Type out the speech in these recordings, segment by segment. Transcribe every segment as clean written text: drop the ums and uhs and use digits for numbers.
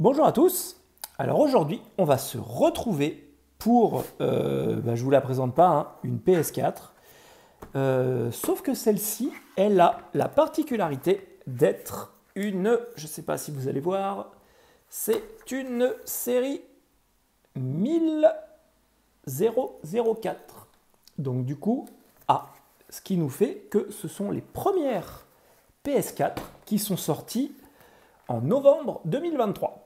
Bonjour à tous. Alors aujourd'hui, on va se retrouver pour, je vous la présente pas, hein, une PS4. Sauf que celle-ci, elle a la particularité d'être une, je ne sais pas si vous allez voir, c'est une série 1004. Donc du coup, ce qui nous fait que ce sont les premières PS4 qui sont sorties en novembre 2023.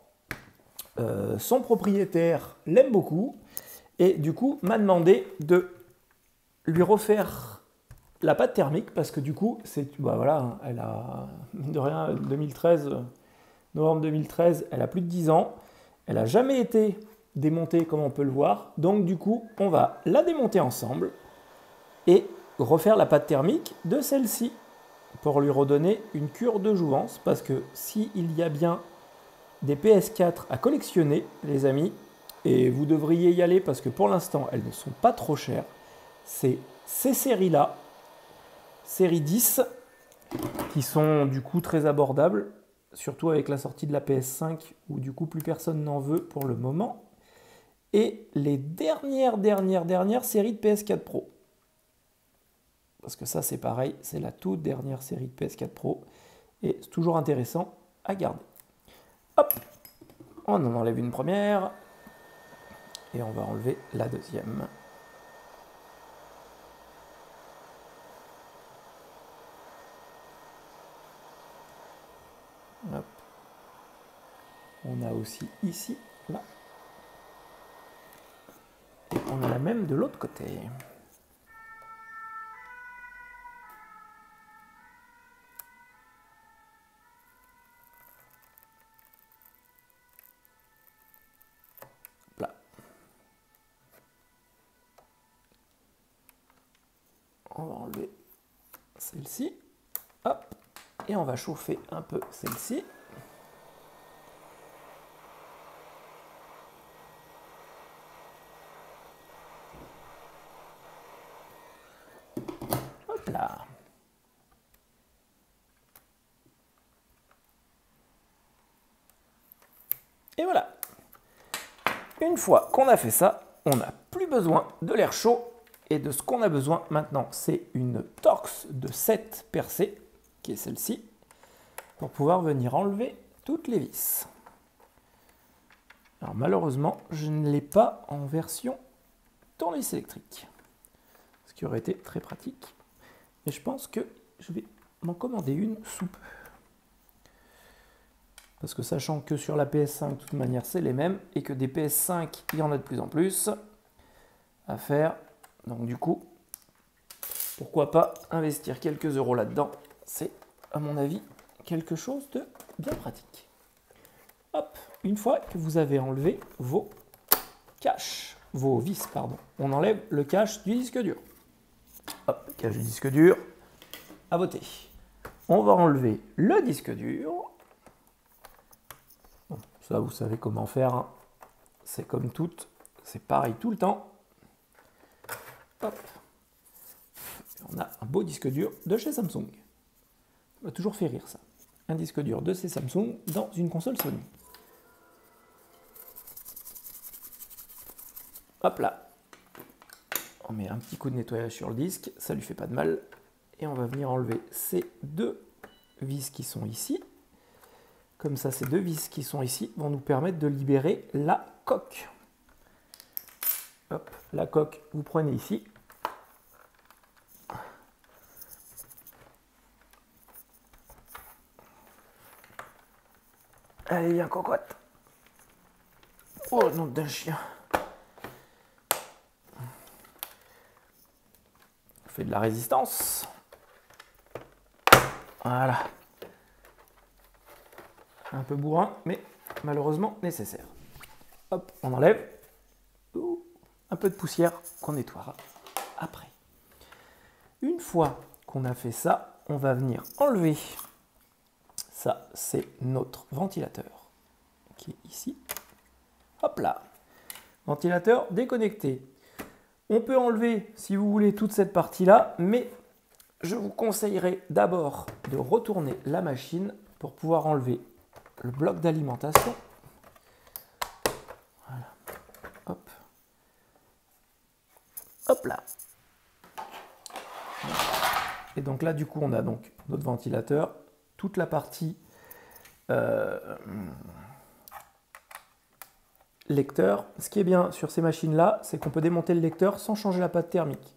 Son propriétaire l'aime beaucoup et du coup m'a demandé de lui refaire la pâte thermique parce que du coup, voilà, elle a, mine de rien, 2013, novembre 2013, elle a plus de 10 ans. Elle n'a jamais été démontée comme on peut le voir. Donc du coup, on va la démonter ensemble et refaire la pâte thermique de celle-ci pour lui redonner une cure de jouvence parce que s'il y a bien des PS4 à collectionner, les amis, et vous devriez y aller parce que pour l'instant, elles ne sont pas trop chères. C'est ces séries-là, série 10, qui sont du coup très abordables, surtout avec la sortie de la PS5, où du coup plus personne n'en veut pour le moment. Et les dernières séries de PS4 Pro. Parce que ça, c'est pareil, c'est la toute dernière série de PS4 Pro. Et c'est toujours intéressant à garder. Hop, on en enlève une première et on va enlever la deuxième. Hop. On a aussi ici, là. Et on a la même de l'autre côté. Là. On va enlever celle-ci. Hop. Et on va chauffer un peu celle-ci. Hop là. Et voilà. Une fois qu'on a fait ça, on n'a plus besoin de l'air chaud. Et de ce qu'on a besoin maintenant, c'est une Torx de 7 percées, qui est celle-ci, pour pouvoir venir enlever toutes les vis. Alors malheureusement, je ne l'ai pas en version tournevis électrique, ce qui aurait été très pratique. Et je pense que je vais m'en commander une sous peu. Parce que sachant que sur la PS5, de toute manière, c'est les mêmes, et que des PS5, il y en a de plus en plus à faire. Donc du coup, pourquoi pas investir quelques euros là-dedans? C'est, à mon avis, quelque chose de bien pratique. Hop, une fois que vous avez enlevé vos vis, pardon, on enlève le cache du disque dur. Hop, cache du disque dur, à voter. On va enlever le disque dur. Bon, ça, vous savez comment faire, hein. C'est comme toutes, c'est pareil tout le temps. Hop. On a un beau disque dur de chez Samsung. Ça m'a toujours fait rire ça. Un disque dur de chez Samsung dans une console Sony. Hop là. On met un petit coup de nettoyage sur le disque, ça lui fait pas de mal. Et on va venir enlever ces deux vis qui sont ici. Comme ça, ces deux vis qui sont ici vont nous permettre de libérer la coque. Hop, la coque, vous prenez ici. Allez, viens, cocotte. Oh, nom d'un chien. On fait de la résistance. Voilà. Un peu bourrin, mais malheureusement nécessaire. Hop, on enlève. Un peu de poussière qu'on nettoiera après. Une fois qu'on a fait ça, on va venir enlever. Ça, c'est notre ventilateur qui est ici. Hop là. Ventilateur déconnecté. On peut enlever, si vous voulez, toute cette partie-là, mais je vous conseillerais d'abord de retourner la machine pour pouvoir enlever le bloc d'alimentation Hop là. Et donc là, du coup, on a donc notre ventilateur, toute la partie lecteur. Ce qui est bien sur ces machines-là, c'est qu'on peut démonter le lecteur sans changer la pâte thermique.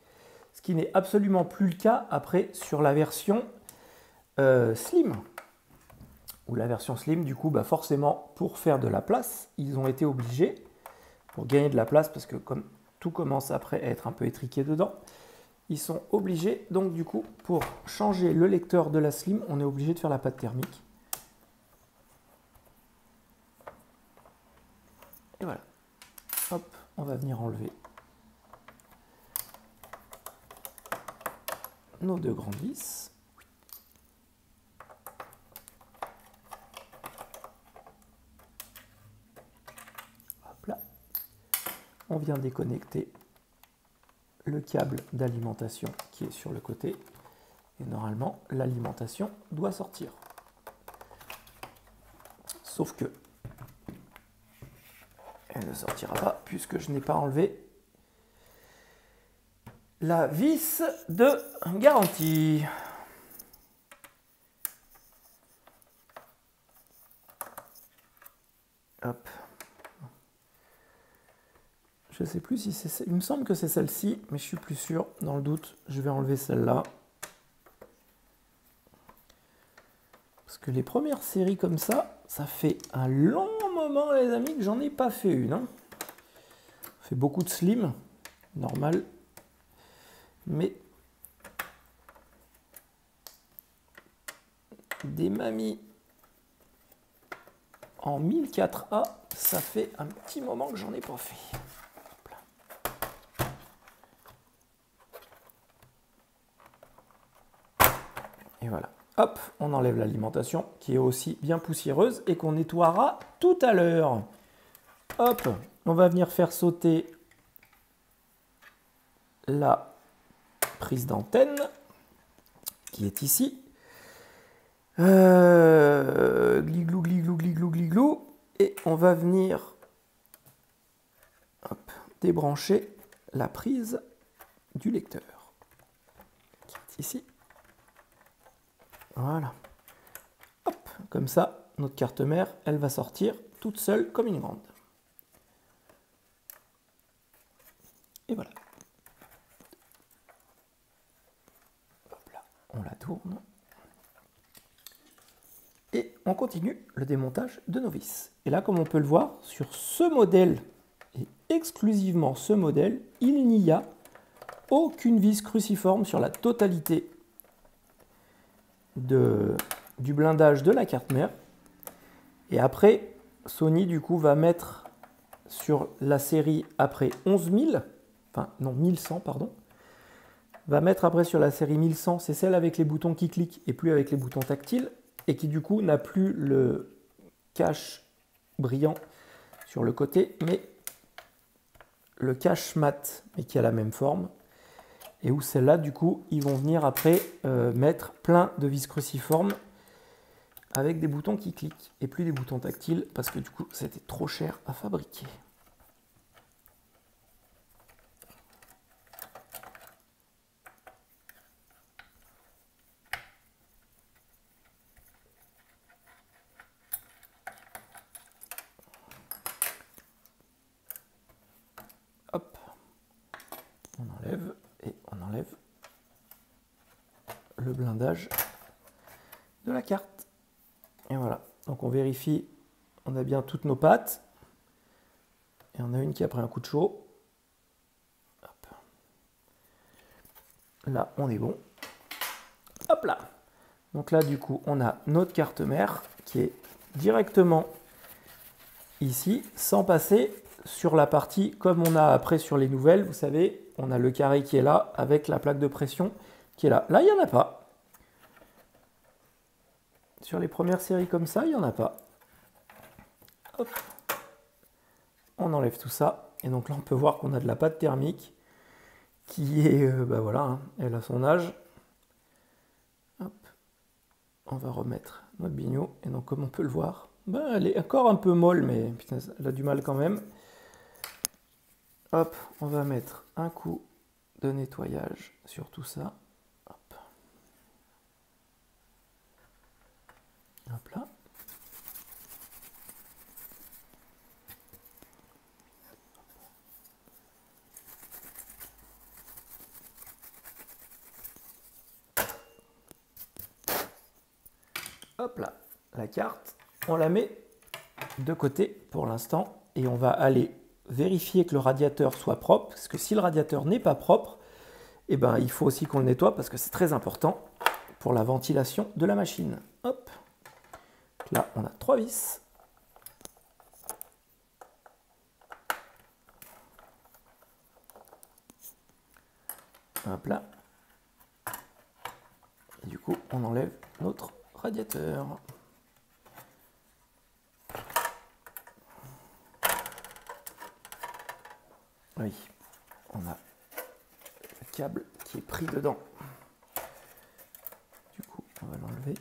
Ce qui n'est absolument plus le cas après sur la version Slim. Ou la version Slim, du coup, bah forcément, pour faire de la place, ils ont été obligés, pour gagner de la place, parce que comme tout commence après à être un peu étriqué dedans, ils sont obligés, donc du coup, pour changer le lecteur de la Slim, on est obligé de faire la pâte thermique. Et voilà. Hop, on va venir enlever nos deux grandes vis. Hop là. On vient déconnecter le câble d'alimentation qui est sur le côté. Et normalement, l'alimentation doit sortir. Sauf que elle ne sortira pas puisque je n'ai pas enlevé la vis de garantie. Hop. Je ne sais plus si c'est... Il me semble que c'est celle-ci, mais je suis plus sûr. Dans le doute, je vais enlever celle-là. Parce que les premières séries comme ça fait un long moment, les amis, que j'en ai pas fait une. Hein. Ça fait beaucoup de slim, normal. Mais des mamies en 1004A, ça fait un petit moment que j'en ai pas fait. Et voilà. Hop, on enlève l'alimentation qui est aussi bien poussiéreuse et qu'on nettoiera tout à l'heure. Hop, on va venir faire sauter la prise d'antenne qui est ici. Gliglou, gliglou, gliglou, gliglou. Et on va venir hop, débrancher la prise du lecteur qui est ici. Voilà. Hop, comme ça, notre carte mère, elle va sortir toute seule comme une grande. Et voilà. Hop là, on la tourne. Et on continue le démontage de nos vis. Et là, comme on peut le voir, sur ce modèle, et exclusivement ce modèle, il n'y a aucune vis cruciforme sur la totalité du blindage de la carte mère. Et après, Sony du coup va mettre sur la série après 11000, enfin non 1100 pardon, va mettre après sur la série 1100, c'est celle avec les boutons qui cliquent et plus avec les boutons tactiles, et qui du coup n'a plus le cache brillant sur le côté, mais le cache mat, mais qui a la même forme. Et où celle-là, du coup, ils vont venir après mettre plein de vis cruciformes avec des boutons qui cliquent et plus des boutons tactiles parce que du coup, c'était trop cher à fabriquer. Hop, on enlève et on enlève le blindage de la carte. Et voilà, donc on vérifie, on a bien toutes nos pattes. Et on a une qui a pris un coup de chaud. Hop. Là, on est bon. Hop là. Donc là, du coup, on a notre carte mère qui est directement ici, sans passer sur la partie, comme on a après sur les nouvelles, vous savez, on a le carré qui est là, avec la plaque de pression qui est là. Là, il n'y en a pas. Sur les premières séries comme ça, il n'y en a pas. Hop. On enlève tout ça. Et donc là, on peut voir qu'on a de la pâte thermique qui est, bah voilà, hein, elle a son âge. Hop. On va remettre notre bignou. Et donc, comme on peut le voir, bah, elle est encore un peu molle, mais putain, elle a du mal quand même. Hop, on va mettre un coup de nettoyage sur tout ça. Hop. Hop là. Hop là, la carte, on la met de côté pour l'instant et on va aller vérifier que le radiateur soit propre, parce que si le radiateur n'est pas propre, eh ben, il faut aussi qu'on le nettoie parce que c'est très important pour la ventilation de la machine. Hop, là on a 3 vis. Hop là. Et du coup, on enlève notre radiateur. Oui, on a le câble qui est pris dedans. Du coup, on va l'enlever.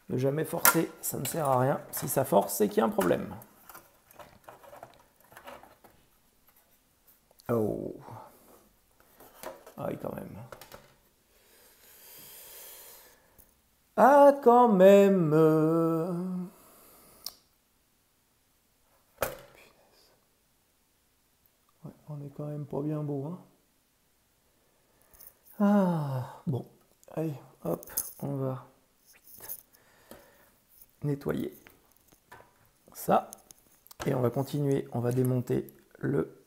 Ne jamais forcer, ça ne sert à rien. Si ça force, c'est qu'il y a un problème. Oh. Ah oui, quand même. Ah, quand même. Ouais, on est quand même pas bien beau, hein. Ah, bon. Allez, hop, on va nettoyer ça. Et on va continuer, on va démonter le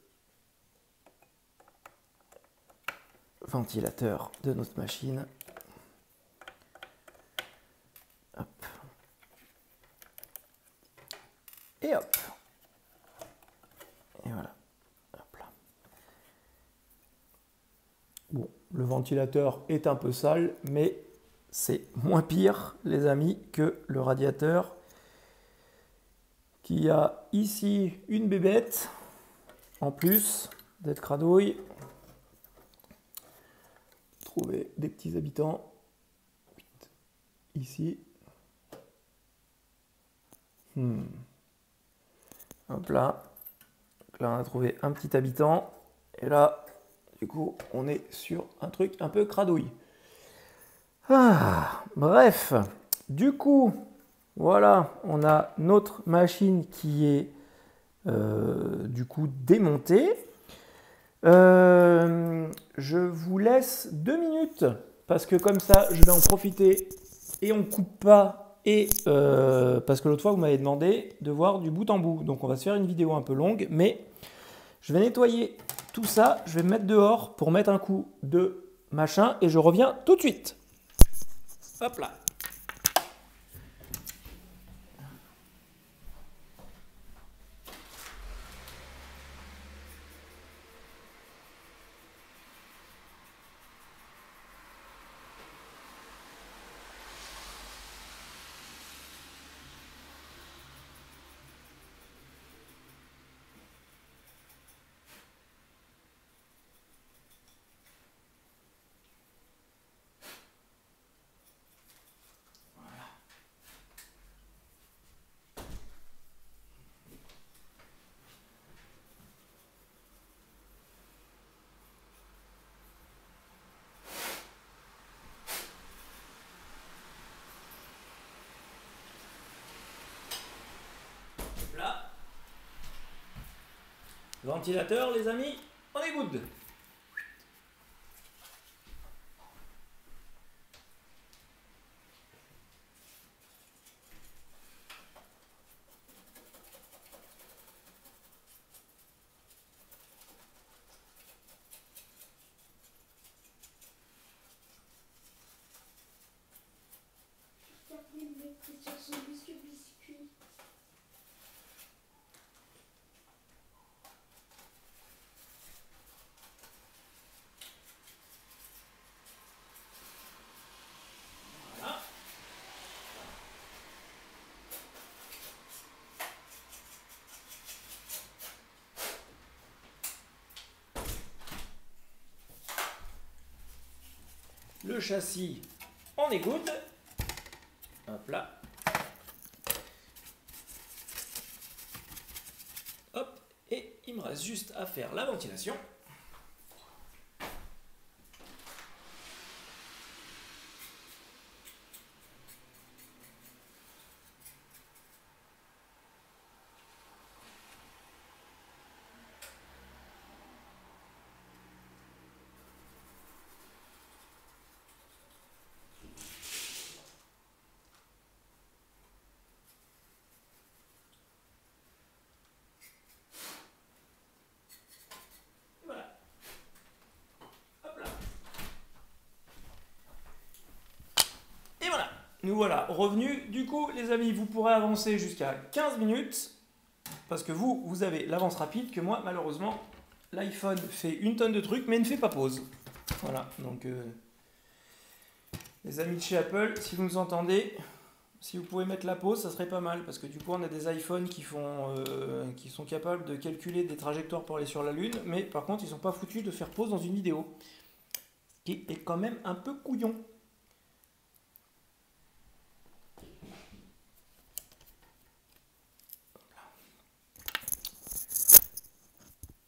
ventilateur de notre machine. Hop. Et hop. Et voilà. Hop là. Bon, le ventilateur est un peu sale, mais c'est moins pire, les amis, que le radiateur qui a ici une bébête en plus d'être cradouille. Trouver des petits habitants ici. Hop là. Donc là, on a trouvé un petit habitant. Et là, du coup, on est sur un truc un peu cradouille. Ah, bref. Du coup, voilà, on a notre machine qui est du coup démontée. Je vous laisse 2 minutes parce que comme ça je vais en profiter et on ne coupe pas et parce que l'autre fois vous m'avez demandé de voir du bout en bout, donc on va se faire une vidéo un peu longue, mais je vais nettoyer tout ça, je vais me mettre dehors pour mettre un coup de machin et je reviens tout de suite. Hop là. Ventilateur, les amis, on est good. Le châssis, on est good. Hop là. Hop, et il me reste juste à faire la ventilation. nous voilà revenus. Du coup, les amis, vous pourrez avancer jusqu'à 15 minutes. Parce que vous avez l'avance rapide que moi, malheureusement, l'iPhone fait une tonne de trucs, mais ne fait pas pause. Voilà, donc les amis de chez Apple, si vous nous entendez, si vous pouvez mettre la pause, ça serait pas mal. Parce que du coup, on a des iPhones qui sont capables de calculer des trajectoires pour aller sur la Lune, mais par contre, ils sont pas foutus de faire pause dans une vidéo. Ce qui est quand même un peu couillon.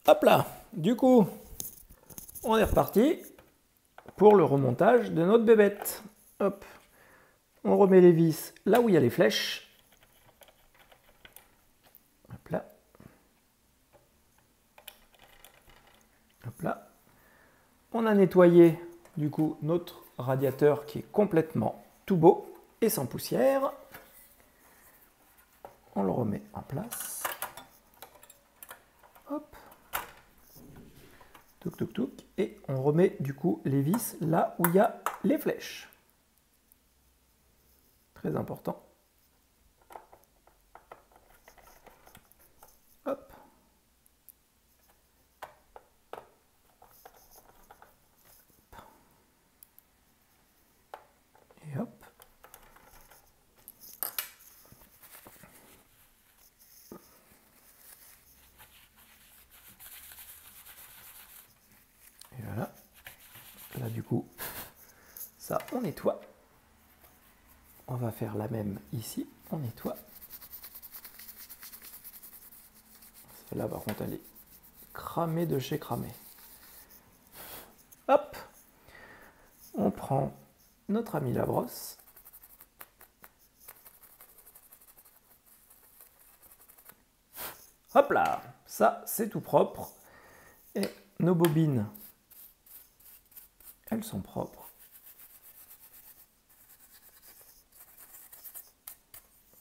Hop là, du coup, on est reparti pour le remontage de notre bébête. Hop, on remet les vis là où il y a les flèches. Hop là. Hop là. On a nettoyé du coup notre radiateur qui est complètement tout beau et sans poussière. On le remet en place. Hop. Touc, touc, touc. Et on remet du coup les vis là où il y a les flèches. Très important. Hop. Et hop. Et voilà. Là du coup, ça on nettoie. On va faire la même ici, on nettoie. Celle-là par contre elle est cramée de chez cramé. Hop, on prend notre ami la brosse. Hop là, ça c'est tout propre. Et nos bobines, elles sont propres.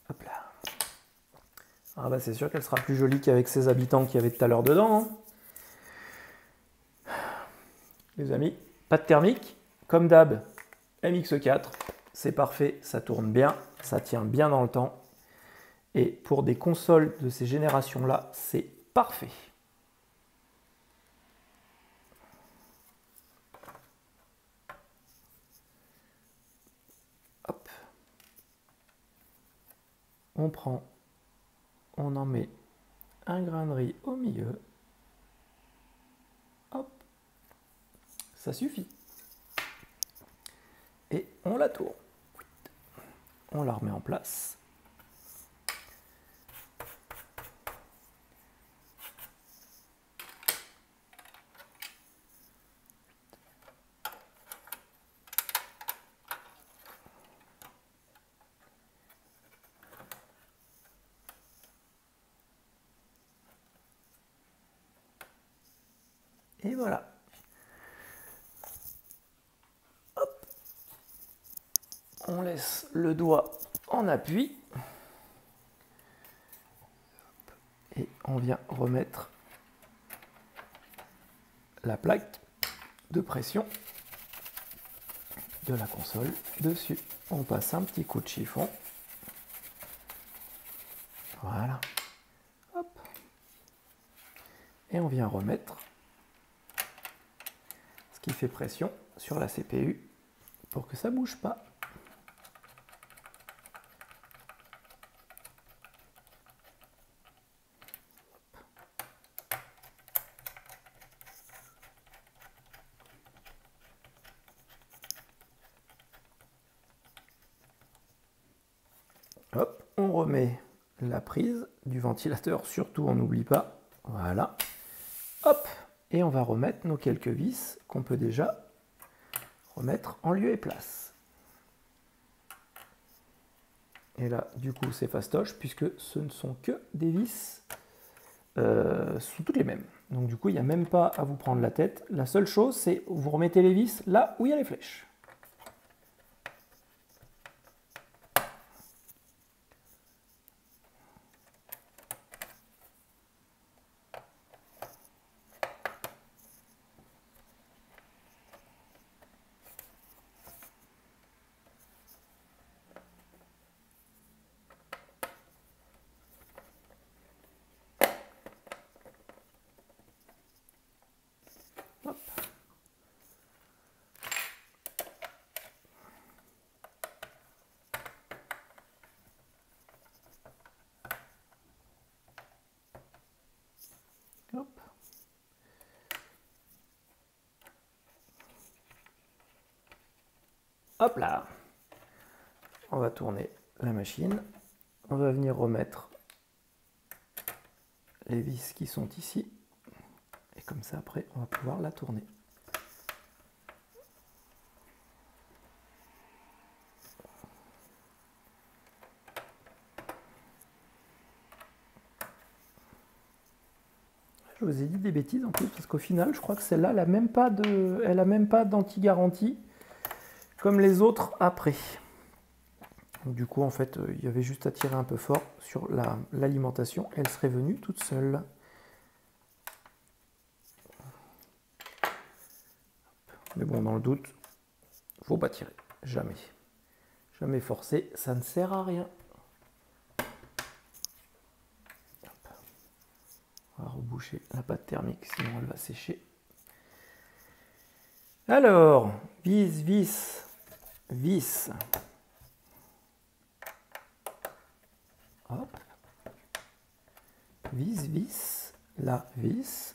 Hop là. Ah bah c'est sûr qu'elle sera plus jolie qu'avec ses habitants qu'il y avait tout à l'heure dedans. Hein. Les amis, pas de thermique, comme d'hab, MX4, c'est parfait, ça tourne bien, ça tient bien dans le temps. Et pour des consoles de ces générations-là, c'est parfait. Hop. On prend, on en met un grain de riz au milieu. Hop. Ça suffit. Et on la tourne. On la remet en place. Et voilà. Hop. On laisse le doigt en appui. Et on vient remettre la plaque de pression de la console dessus. On passe un petit coup de chiffon. Voilà. Hop. Et on vient remettre ce qui fait pression sur la CPU pour que ça ne bouge pas. Hop, on remet la prise du ventilateur, surtout on n'oublie pas. Voilà. Hop, et on va remettre nos quelques vis qu'on peut déjà remettre en lieu et place. Et là, du coup, c'est fastoche puisque ce ne sont que des vis, sont toutes les mêmes. Donc du coup, il n'y a même pas à vous prendre la tête. La seule chose, c'est vous remettez les vis là où il y a les flèches. Hop là. On va tourner la machine. On va venir remettre les vis qui sont ici. Et comme ça, après, on va pouvoir la tourner. Je vous ai dit des bêtises en plus, parce qu'au final, je crois que celle-là, elle n'a même pas d'anti-garantie comme les autres après. Donc, du coup, en fait, il y avait juste à tirer un peu fort sur l'alimentation. Elle serait venue toute seule. Mais bon, dans le doute, faut pas tirer. Jamais. Jamais forcer, ça ne sert à rien. On va reboucher la pâte thermique, sinon elle va sécher. Alors, vis, vis, vis. Hop. Vis, vis, la vis.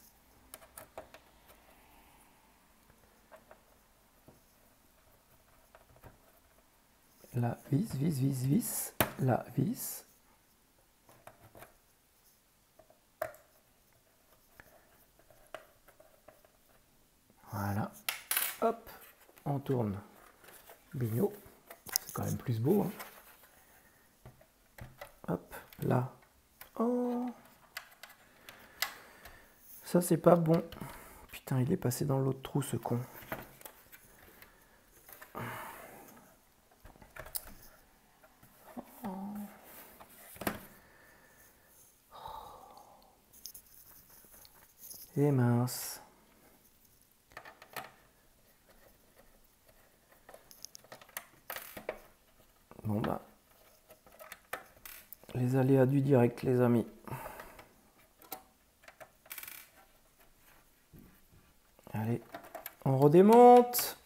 La vis, vis, vis, vis, la vis. Voilà. Hop, on tourne. Bignot. C'est quand même plus beau. Hein. Hop, là. Oh. Ça, c'est pas bon. Putain, il est passé dans l'autre trou, ce con. Et mince. Bon bah, les aléas du direct, les amis. Allez, on redémonte.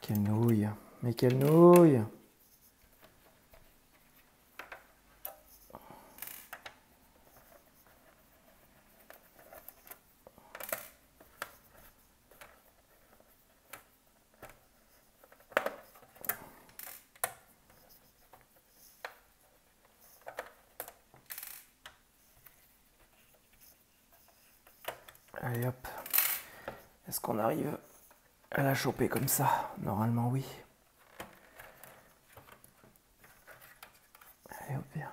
Quelle nouille, mais quelle nouille. Allez hop, est-ce qu'on arrive à la choper comme ça? Normalement oui. Allez hop, viens.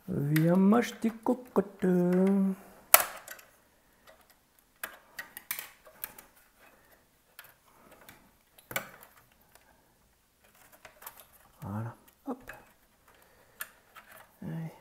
Viens m'acheter cocotte. Voilà, hop. Allez.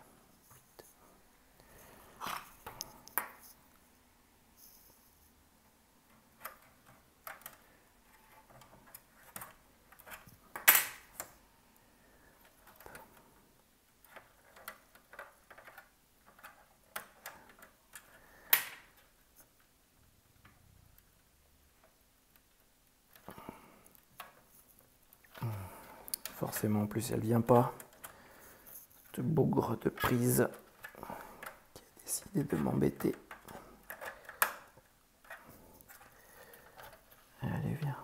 Forcément, en plus, elle vient pas. Ce bougre de prise qui a décidé de m'embêter. Allez, viens.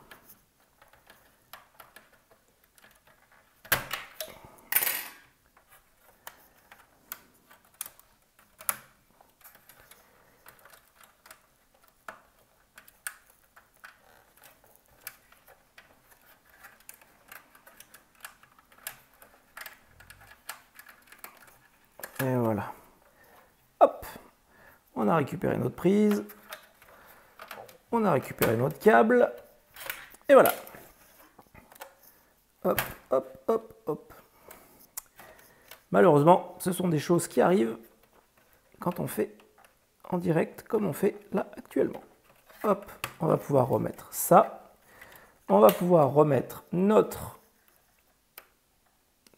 Et voilà. Hop, on a récupéré notre prise. On a récupéré notre câble. Et voilà. Hop, hop, hop, hop. Malheureusement, ce sont des choses qui arrivent quand on fait en direct comme on fait là actuellement. Hop, on va pouvoir remettre ça. On va pouvoir remettre notre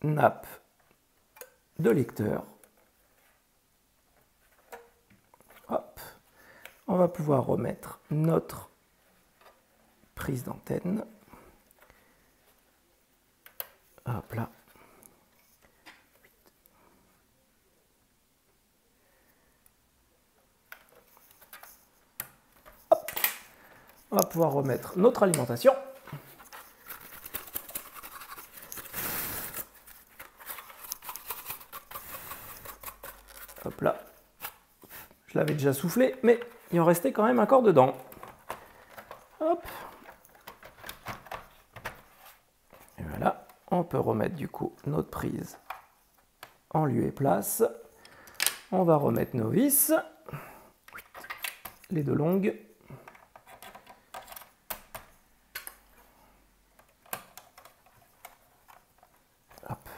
nappe de lecteur. Hop, on va pouvoir remettre notre prise d'antenne. Hop là. va pouvoir remettre notre alimentation. Hop là. Je l'avais déjà soufflé, mais il en restait quand même encore dedans. Hop. Et voilà. On peut remettre du coup notre prise en lieu et place. On va remettre nos vis. Les deux longues. Hop.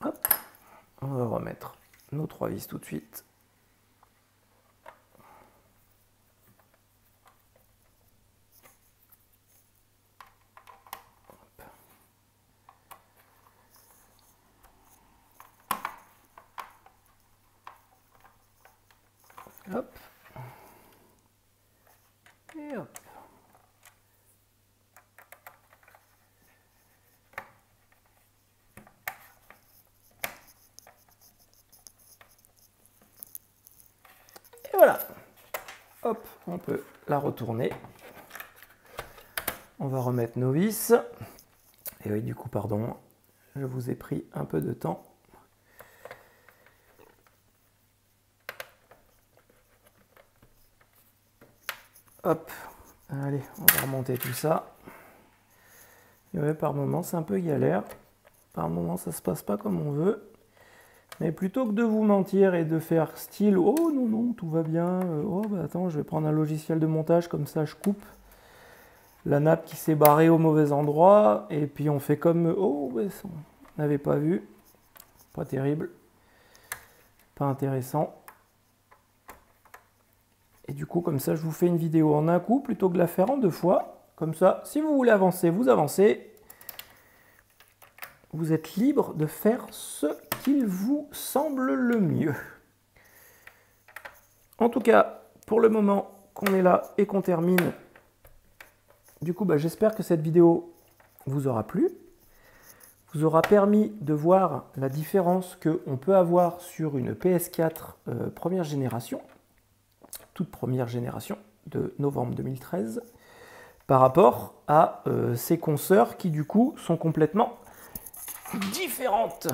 Hop. On va remettre nos 3 vis tout de suite. Hop. Et hop. Et voilà. Hop, on peut la retourner. On va remettre nos vis. Et oui, du coup, pardon, je vous ai pris un peu de temps. Hop, allez, on va remonter tout ça. Et ouais, par moment, c'est un peu galère. Par moment, ça se passe pas comme on veut. Mais plutôt que de vous mentir et de faire style « Oh non, non, tout va bien. Oh, bah attends, je vais prendre un logiciel de montage, comme ça je coupe la nappe qui s'est barrée au mauvais endroit. » Et puis on fait comme « Oh, bah, on n'avait pas vu. » Pas terrible. Pas intéressant. Et du coup, comme ça, je vous fais une vidéo en un coup plutôt que de la faire en 2 fois. Comme ça, si vous voulez avancer, vous avancez. Vous êtes libre de faire ce qu'il vous semble le mieux. En tout cas, pour le moment qu'on est là et qu'on termine, du coup, bah, j'espère que cette vidéo vous aura plu. Vous aura permis de voir la différence qu'on peut avoir sur une PS4 première génération, toute première génération de novembre 2013, par rapport à ces consoeurs qui, du coup, sont complètement différentes.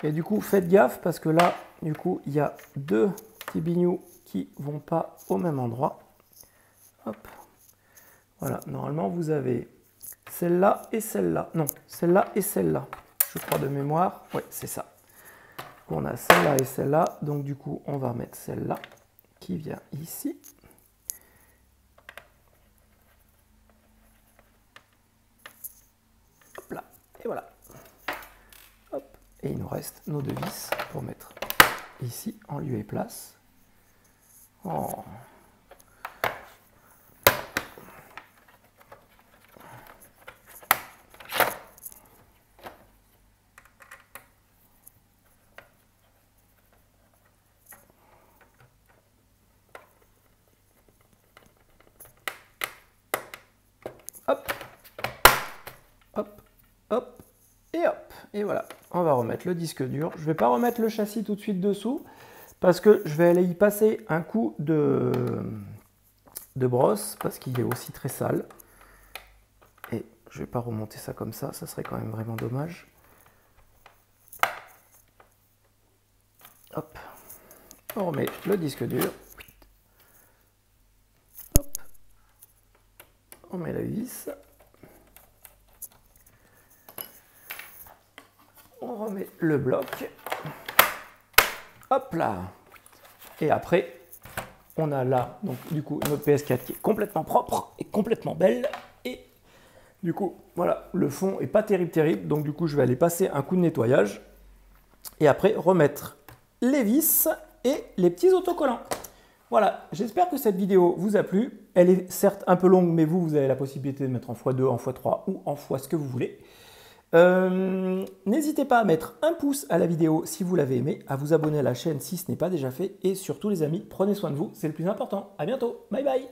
Et du coup, faites gaffe parce que là, du coup, il y a 2 petits bignous qui vont pas au même endroit. Hop. Voilà, normalement, vous avez celle-là et celle-là. Non, celle-là et celle-là. Je crois de mémoire. Oui, c'est ça. On a celle-là et celle-là. Donc, du coup, on va mettre celle-là qui vient ici. Hop là. Et voilà. Hop. Et il nous reste nos 2 vis pour mettre ici en lieu et place. Oh. Hop, hop, hop, et hop. Et voilà, on va remettre le disque dur. Je ne vais pas remettre le châssis tout de suite dessous, parce que je vais aller y passer un coup de brosse, parce qu'il est aussi très sale. Et je ne vais pas remonter ça comme ça serait quand même vraiment dommage. Hop, on remet le disque dur. Hop, on met la vis. On remet le bloc. Hop là. Et après, on a là, donc du coup, notre PS4 qui est complètement propre et complètement belle. Et du coup, voilà, le fond est pas terrible. Donc du coup, je vais aller passer un coup de nettoyage. Et après, remettre les vis et les petits autocollants. Voilà, j'espère que cette vidéo vous a plu. Elle est certes un peu longue, mais vous avez la possibilité de mettre en x2, en x3 ou en x ce que vous voulez. N'hésitez pas à mettre un pouce à la vidéo si vous l'avez aimé, à vous abonner à la chaîne si ce n'est pas déjà fait, et surtout les amis, prenez soin de vous, c'est le plus important. À bientôt, bye bye.